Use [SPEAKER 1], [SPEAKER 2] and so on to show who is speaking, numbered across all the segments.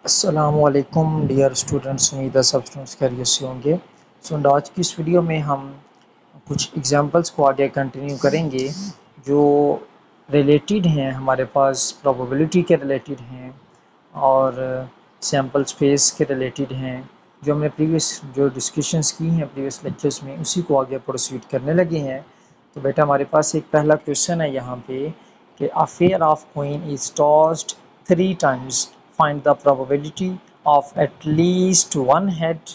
[SPEAKER 1] अस्सलामुअलैकुम dear students, उम्मीद है सब स्टूडेंट्स खैरियत से होंगे। आज की इस वीडियो में हम कुछ एग्जांपल्स को आगे कंटिन्यू करेंगे जो रिलेटेड हैं, हमारे पास प्रोबेबिलिटी के रिलेटेड हैं और सैम्पल स्पेस के रिलेटेड हैं। जो हमने प्रीवियस जो डिस्कशंस की हैं प्रीवियस लेक्चर्स में, उसी को आगे प्रोसीड करने लगे हैं। तो बेटा हमारे पास एक पहला क्वेश्चन है यहाँ पे कि a pair of coin is tossed 3 times, find the probability of at least one head,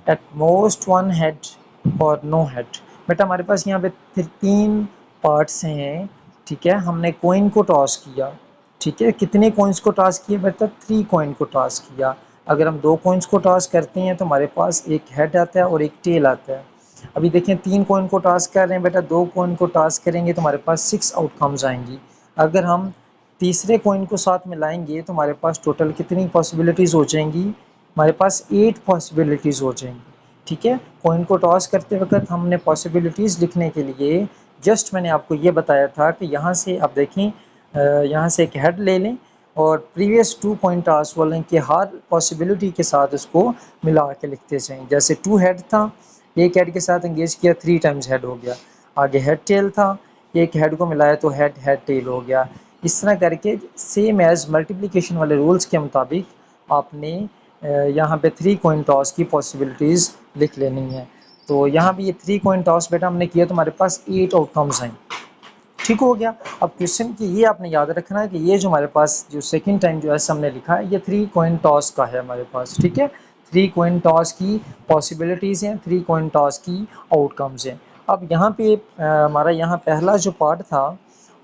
[SPEAKER 1] at most one head और no head। बेटा हमारे पास यहाँ पे 3 पार्ट्स हैं, ठीक है। हमने कॉइन को टॉस किया, ठीक है। कितने कॉइन्स को टॉस किए बेटा? 3 कॉइन को टॉस किया। अगर हम 2 कॉइन्स को टॉस करते हैं तो हमारे पास एक हेड आता है और एक टेल आता है। अभी देखें 3 कॉइन को टॉस कर रहे हैं बेटा, 2 कॉइन को टॉस करेंगे तो हमारे पास 6 आउटकम्स आएंगी। अगर हम तीसरे कॉइन को साथ में लाएंगे तो हमारे पास टोटल कितनी पॉसिबिलिटीज़ हो जाएंगी? हमारे पास 8 पॉसिबिलिटीज़ हो जाएंगी, ठीक है। कॉइन को टॉस करते वक्त हमने पॉसिबिलिटीज़ लिखने के लिए जस्ट मैंने आपको ये बताया था कि यहाँ से आप देखें, यहाँ से एक हेड ले लें और प्रीवियस 2 कॉइन टॉस वाले के हर पॉसिबिलिटी के साथ उसको मिला के लिखते जाएं। जैसे 2 हेड था, एक हेड के साथ एंगेज किया, 3 टाइम्स हेड हो गया। आगे हेड टेल था, एक हेड को मिलाया तो हेड हेड टेल हो गया। इस तरह करके सेम एज मल्टीप्लिकेशन वाले रूल्स के मुताबिक आपने यहाँ पे 3 कॉइन टॉस की पॉसिबिलिटीज़ लिख लेनी है। तो यहाँ भी ये 3 कॉइन टॉस बेटा हमने किया तो हमारे पास 8 आउटकम्स हैं, ठीक हो गया। अब क्वेश्चन की ये आपने याद रखना है कि ये जो हमारे पास जो सेकंड टाइम जो ऐसा हमने लिखा है ये 3 कॉइन टॉस का है हमारे पास, ठीक है। 3 कॉइन टॉस की पॉसिबिलिटीज़ हैं, 3 कॉइन टॉस की आउटकम्स हैं। अब यहाँ पे हमारा यहाँ पहला जो पार्ट था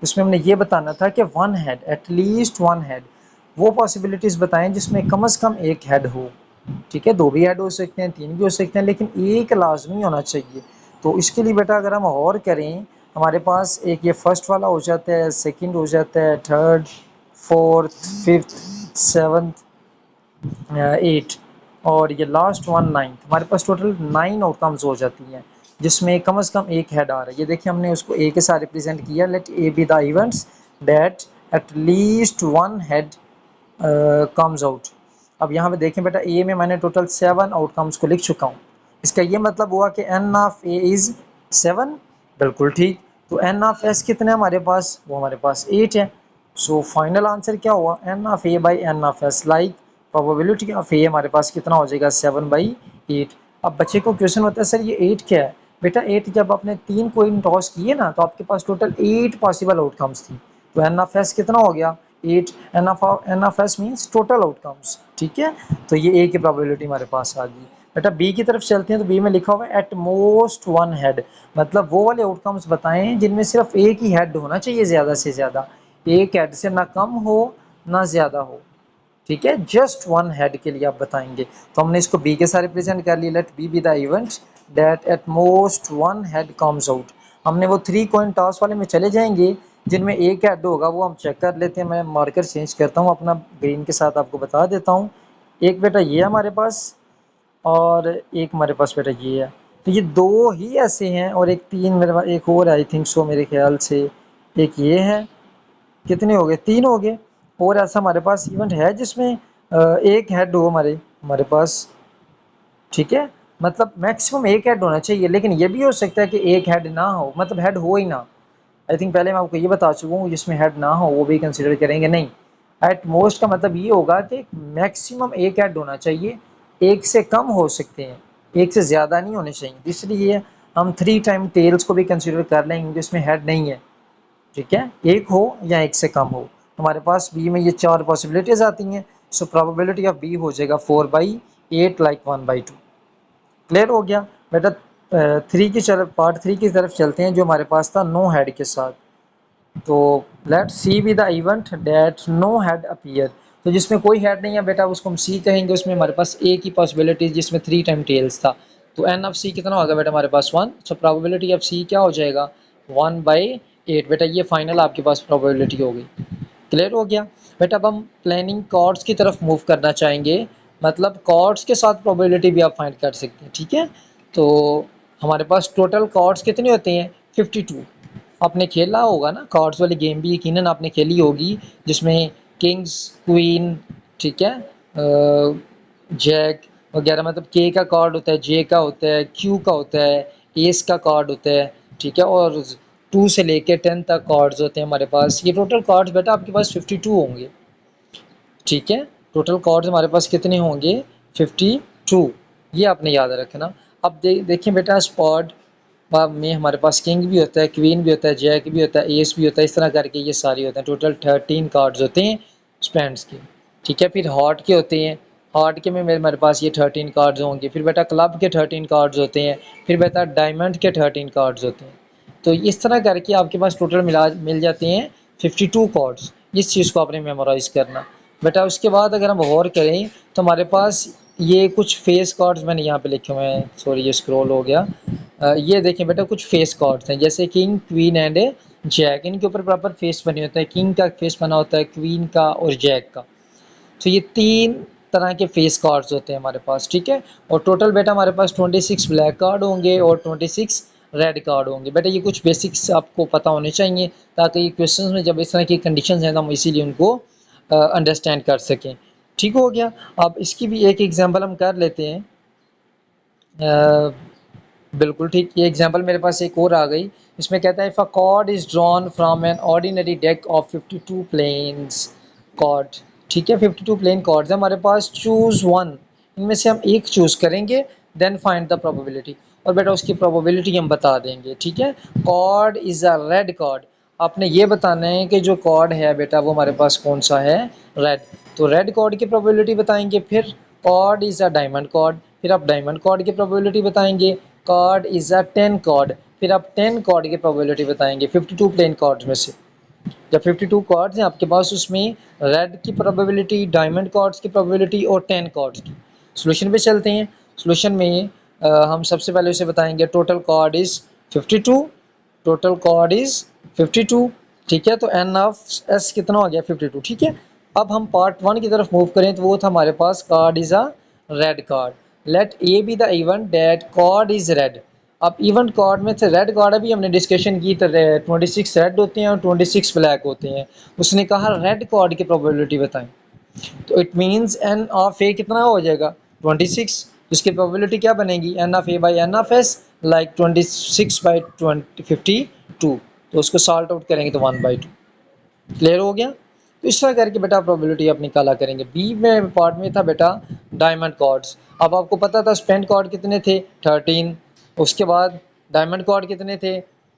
[SPEAKER 1] उसमें हमने ये बताना था कि one head, at least one head, वो पॉसिबिलिटीज़ बताएं जिसमें कम से कम एक हेड हो, ठीक है। 2 भी हेड हो सकते हैं, 3 भी हो सकते हैं, लेकिन एक लाजमी होना चाहिए। तो इसके लिए बेटा अगर हम और करें, हमारे पास एक ये फर्स्ट वाला हो जाता है, सेकंड हो जाता है, थर्ड, फोर्थ, फिफ्थ, सेवन्थ, 8 और ये लास्ट वन 9th। हमारे पास टोटल 9 आउटकम्स हो जाती हैं जिसमें कम से कम एक हेड आ रहा है। ये देखिए हमने उसको ए के साथ रिप्रेजेंट किया। Let A be the events that at least one head comes out. अब यहाँ पे देखें बेटा, ए में मैंने टोटल 7 आउटकम्स को लिख चुका हूँ। इसका ये मतलब हुआ कि एन ऑफ ए इज़ 7, बिल्कुल ठीक। तो एन ऑफ एस कितना है हमारे पास? वो हमारे पास 8 है। सो फाइनल आंसर क्या हुआ? N of A by N of S, like probability of A हमारे पास कितना हो जाएगा? 7/8। अब बच्चे को क्वेश्चन होता है सर ये 8 क्या है? बेटा 8 जब आपने 3 कोइन टॉस किए ना तो आपके पास टोटल 8 पॉसिबल आउटकम्स थी। तो एन ऑफ एस कितना हो गया? 8। N of S means total outcomes, ठीक है। तो ये ए की प्रोबेबिलिटी हमारे पास आ गई। बेटा बी की तरफ चलते हैं तो बी में लिखा हुआ है एट मोस्ट वन हेड, मतलब वो वाले आउटकम्स बताएं जिनमें सिर्फ एक ही हेड होना चाहिए, ज़्यादा से ज़्यादा एक हेड से ना कम हो ना ज़्यादा हो, ठीक है। जस्ट वन हेड के लिए आप बताएंगे। तो हमने इसको बी के साथ रिप्रेजेंट कर लिया। Let B be the event that at most one head comes out. हमने वो 3 कॉइन टॉस वाले में चले जाएंगे जिनमें एक हेड होगा, वो हम चेक कर लेते हैं। मैं मार्कर चेंज करता हूँ अपना, ग्रीन के साथ आपको बता देता हूँ। एक बेटा ये हमारे पास और एक हमारे पास बेटा ये है। तो ये 2 ही ऐसे हैं और एक 3 मेरे पास, एक और आई थिंक सो मेरे ख्याल से एक ये है। कितने हो गए? 3 हो गए। और ऐसा हमारे पास इवेंट है जिसमें एक हेड हो हमारे हमारे पास, ठीक है। मतलब मैक्सिमम एक हेड होना चाहिए, लेकिन ये भी हो सकता है कि एक हेड ना हो, मतलब हेड हो ही ना। आई थिंक पहले मैं आपको ये बता चुका हूँ, जिसमें हेड ना हो वो भी कंसिडर करेंगे नहीं। एट मोस्ट का मतलब ये होगा कि मैक्सिमम एक हेड होना चाहिए, एक से कम हो सकते हैं, एक से ज़्यादा नहीं होने चाहिए। इसलिए हम 3 टाइम टेल्स को भी कंसिडर कर लेंगे जिसमें हेड नहीं है, ठीक है। एक हो या एक से कम हो। हमारे पास बी में ये 4 पॉसिबिलिटीज़ आती हैं। सो प्रोबेबिलिटी ऑफ बी हो जाएगा 4/8 लाइक 1/2। क्लियर हो गया बेटा। 3 की तरफ, पार्ट 3 की तरफ चलते हैं जो हमारे पास था नो हेड के साथ। तो let C be the event that no head appear. तो जिसमें कोई हेड नहीं है बेटा उसको हम सी कहेंगे। उसमें हमारे पास ए की पॉसिबिलिटी जिसमें 3 टाइम टेल्स था। तो एन ऑफ सी कितना होगा बेटा? हमारे पास 1। सो प्रोबेबिलिटी ऑफ सी क्या हो जाएगा? 1/8। बेटा ये फाइनल आपके पास प्रोबेबिलिटी हो गई। क्लियर हो गया बेटा। अब हम प्लानिंग कॉर्ड्स की तरफ मूव करना चाहेंगे, मतलब कॉर्ड्स के साथ प्रोबेबिलिटी भी आप फाइंड कर सकते हैं, ठीक है। तो हमारे पास टोटल कॉर्ड्स कितने होते हैं? 52। आपने खेला होगा ना कार्ड्स वाली गेम भी, यकीनन आपने खेली होगी, जिसमें किंग्स, क्वीन, ठीक है, जैक वगैरह, मतलब के का कार्ड होता है, जे का होता है, क्यू का होता है, एस का कार्ड होता है, ठीक है, और 2 से लेके 10 तक कार्ड्स होते हैं हमारे पास। ये टोटल कार्ड्स बेटा आपके पास 52 होंगे, ठीक है, टोटल कार्ड्स हमारे पास कितने होंगे, 52, ये आपने याद रखना। अब देखिए बेटा, स्पॉट में हमारे पास किंग भी होता है, क्वीन भी होता है, जैक भी होता है, एस भी होता है, इस तरह करके ये सारे होते हैं। टोटल 13 कार्ड्स होते हैं स्टैंड्स के, ठीक है। फिर हार्ट के होते हैं, हार्ट के में मेरे पास ये 13 कार्ड्स होंगे। फिर बेटा क्लब के 13 कार्ड्स होते हैं। फिर बेटा डायमंड के 13 कार्ड्स होते हैं। तो इस तरह करके आपके पास टोटल मिल जाते हैं 52 कार्ड्स। इस चीज़ को आपने मेमोराइज करना बेटा। उसके बाद अगर हम और करें तो हमारे पास ये कुछ फेस कार्ड्स मैंने यहाँ पे लिखे हुए हैं, सॉरी ये स्क्रॉल हो गया। ये देखें बेटा, कुछ फेस कार्ड्स हैं, जैसे किंग, क्वीन एंड जैक। इनके ऊपर प्रॉपर फेस बने होते हैं, किंग का फेस बना होता है, क्वीन का और जैक का। तो ये 3 तरह के फेस कार्ड्स होते हैं हमारे पास, ठीक है। और टोटल बेटा हमारे पास 26 ब्लैक कार्ड होंगे और 26 रेड कार्ड होंगे। बेटा ये कुछ बेसिक्स आपको पता होने चाहिए, ताकि क्वेश्चंस में जब इस तरह की कंडीशंस हैं तो हम इसीलिए उनको अंडरस्टैंड कर सकें। ठीक हो गया। अब इसकी भी एक एग्जांपल हम कर लेते हैं। बिल्कुल ठीक, ये एग्जांपल मेरे पास एक और आ गई। इसमें कहता है if a card is drawn from an ordinary deck of 52 plains card, ठीक है, 52 प्लेन कार्ड्स है हमारे पास, चूज वन, इनमें से हम एक चूज करेंगे, देन फाइंड द प्रोबेबिलिटी, और बेटा उसकी प्रोबेबिलिटी हम बता देंगे, ठीक है। Card is a red card, आपने ये बताना है कि जो कार्ड है बेटा वो हमारे पास कौन सा है, रेड। तो रेड कार्ड की प्रोबेबिलिटी बताएंगे। फिर card is a diamond card, फिर आप डायमंड कार्ड की प्रोबेबिलिटी बताएंगे। कार्ड इज अ 10 कार्ड, फिर आप 10 कार्ड की प्रोबेबिलिटी बताएंगे 52 प्लेन कार्ड्स में से। जब 52 कार्ड्स हैं आपके पास, उसमें रेड की प्रोबेबिलिटी, डायमंड कार्ड्स की प्रोबेबिलिटी और 10 कार्ड्स की। सॉल्यूशन पे चलते हैं। सॉल्यूशन में हम सबसे पहले उसे बताएंगे total card is 52, total card is 52, ठीक है। तो एन ऑफ एस कितना हो गया, 52, ठीक है। अब हम पार्ट 1 की तरफ मूव करें तो वो था हमारे पास card is a red card. Let A be the event that card is red. अब इवेंट कार्ड में से रेड कार्ड अभी हमने डिस्कशन की तो 26 रेड होते हैं और 26 ब्लैक होते हैं। उसने कहा रेड कार्ड की प्रोबेबिलिटी बताएं, तो it means N of A कितना हो जाएगा, 26। इसकी प्रोबेबिलिटी क्या बनेगी, N of A by N of S, like 26 बाई 52। तो उसको सॉल्ट आउट करेंगे तो 1/2। क्लियर हो गया। तो इस तरह करके बेटा प्रोबेबिलिटी आप निकाला करेंगे। बी में पार्ट में था बेटा डायमंड कार्ड्स। अब आपको पता था स्पेंड कार्ड कितने थे, 13। उसके बाद डायमंड कार्ड कितने थे,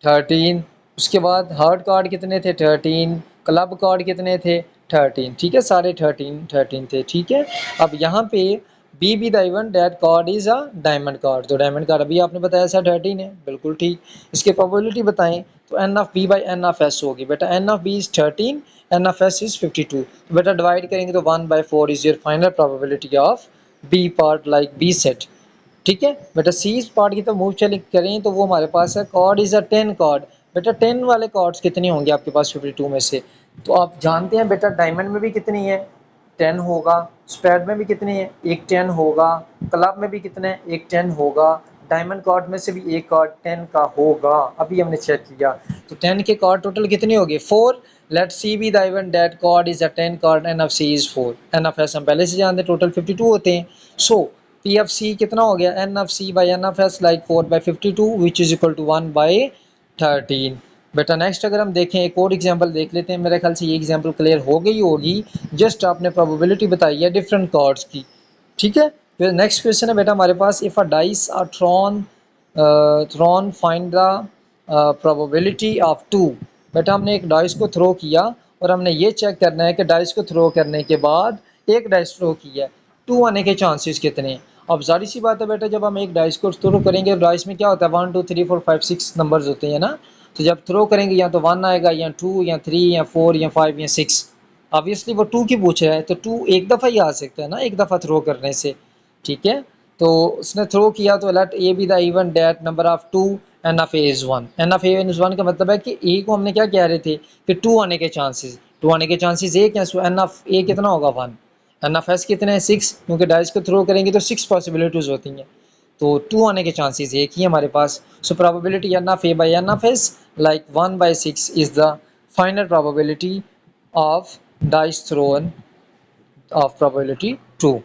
[SPEAKER 1] 13। उसके बाद हार्ट कार्ड कितने थे, 13। क्लब कार्ड कितने थे, 13, ठीक है, सारे 13 थे, ठीक है। अब यहाँ पे B the event that card is a diamond card, तो डायमंड कार्ड अभी आपने बताया था 13 है, बिल्कुल ठीक। इसकी प्रोबेबिलिटी बताएं तो N of B by N of S होगी। बेटा N of B is 13, N of S is 52। तो बेटा डिवाइड करेंगे तो 1/4 is your final probability of B part, like B set, ठीक है। बेटा सी पार्ट की तो मूव चेक करें तो वो हमारे पास है कार्ड इज अ 10 कार्ड। बेटा 10 वाले कार्ड्स कितने होंगे आपके पास 52 में से, तो आप जानते हैं बेटा डायमंड में भी कितनी है, 10 होगा। स्पेड में भी कितने हैं, एक 10 होगा। क्लब में भी कितने हैं, एक 10 होगा। डायमंड कार्ड में से भी एक कार्ड 10 का होगा, अभी हमने चेक किया। तो 10 के कार्ड टोटल कितने हो गए, 4। Let C be the event that card is a 10 card, N of C is 4। N of S हम पहले से जानते हैं टोटल 52 होते हैं। सो पी एफ सी कितना हो गया, N of C by N of S, like 4/52 which is equal to 1/13। बेटा नेक्स्ट अगर हम देखें एक और एग्जांपल देख लेते हैं। मेरे ख्याल से ये एग्जांपल क्लियर हो गई होगी। जस्ट आपने प्रोबेबिलिटी बताई है डिफरेंट कार्ड्स की, ठीक है। फिर नेक्स्ट क्वेश्चन है बेटा हमारे पास, if a dice are thrown find the probability of 2। बेटा हमने एक डाइस को थ्रो किया और हमने ये चेक करना है कि डाइस को थ्रो करने के बाद, एक डाइस थ्रो किया है, 2 आने के चांसेस कितने हैं। अब जारी सी बात है बेटा, जब हम एक डाइस को थ्रो करेंगे, डाइस में क्या होता है 1 2 3 4 5 6 नंबर्स होते हैं ना। तो जब थ्रो करेंगे या तो 1 आएगा, या 2, या 3, या 4, या 5, या 6। ऑब्वियसली वो 2 की पूछ रहा है, तो 2 एक दफ़ा ही आ सकता है ना, एक दफ़ा थ्रो करने से, ठीक है। तो उसने थ्रो किया, तो let A be the event that number of 2, N of A is 1। N of A is 1 का मतलब है कि ए को हमने क्या कह रहे थे कि 2 आने के चांसेस, 2 आने के चांसेस एक हैं। सो एन ऑफ ए कितना होगा, 1। एन ऑफ एस कितने हैं, 6, क्योंकि डाइस को थ्रो करेंगे तो 6 पॉसिबिलिटीज़ होती हैं। तो 2 आने के चांसेस एक ही है हमारे पास। So probability n of A by N of S, like 1/6 is the final probability of dice thrown of probability 2।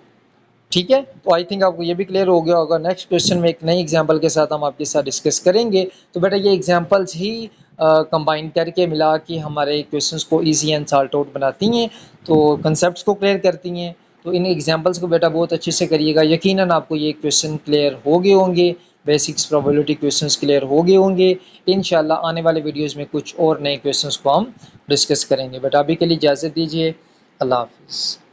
[SPEAKER 1] ठीक है, तो आई थिंक आपको ये भी क्लियर हो गया होगा। नेक्स्ट क्वेश्चन में एक नई एग्जांपल के साथ हम आपके साथ डिस्कस करेंगे। तो बेटा ये एग्जांपल्स ही कंबाइन करके मिला कि हमारे क्वेश्चंस को इजी एंड सॉल्व आउट बनाती हैं, तो कंसेप्ट्स को क्लियर करती हैं। तो इन एग्जांपल्स को बेटा बहुत अच्छे से करिएगा, यकीनन आपको ये क्वेश्चन क्लियर हो गए होंगे, बेसिक्स प्रोबेबिलिटी क्वेश्चंस क्लियर हो गए होंगे। इंशाल्लाह आने वाले वीडियोज़ में कुछ और नए क्वेश्चंस को हम डिस्कस करेंगे। बेटा अभी के लिए इजाज़त दीजिए, अल्लाह हाफिज़।